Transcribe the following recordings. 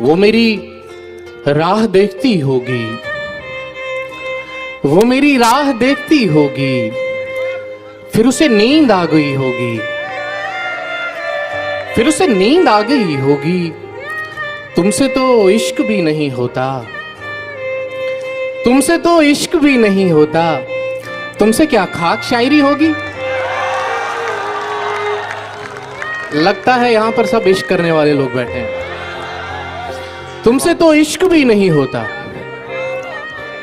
वो मेरी राह देखती होगी, वो मेरी राह देखती होगी, फिर उसे नींद आ गई होगी, फिर उसे नींद आ गई होगी। तुमसे तो इश्क भी नहीं होता, तुमसे तो इश्क भी नहीं होता, तुमसे क्या खाक शायरी होगी। लगता है यहां पर सब इश्क करने वाले लोग बैठे हैं। तुमसे तो इश्क भी नहीं होता,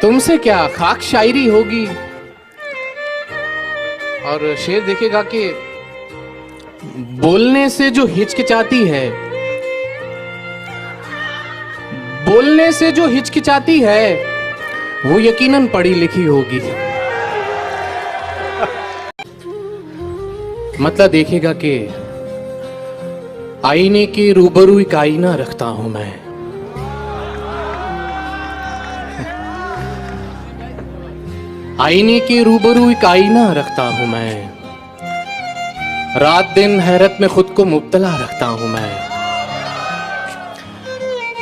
तुमसे क्या खाक शायरी होगी। और शेर देखेगा कि बोलने से जो हिचकिचाती है, बोलने से जो हिचकिचाती है, वो यकीनन पढ़ी लिखी होगी। मतलब देखेगा कि आईने के रूबरू एक आईना रखता हूं मैं, आईने के रूबरू एक आईना रखता हूं मैं, रात दिन हैरत में खुद को मुब्तला रखता हूं मैं।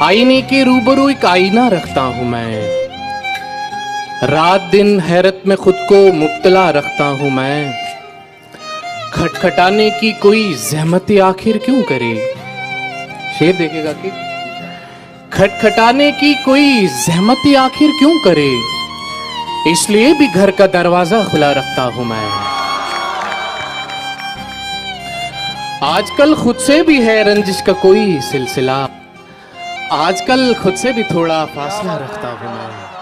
आईने के रूबरू एक आईना रखता हूं मैं, रात दिन हैरत में खुद को मुब्तला रखता हूं मैं। खटखटाने की कोई जहमत आखिर क्यों करे। शेर देखेगा कि खटखटाने की कोई जहमत आखिर क्यों करे, इसलिए भी घर का दरवाजा खुला रखता हूं मैं। आजकल खुद से भी है रंजिश का कोई सिलसिला, आजकल खुद से भी थोड़ा फासला रखता हूं मैं।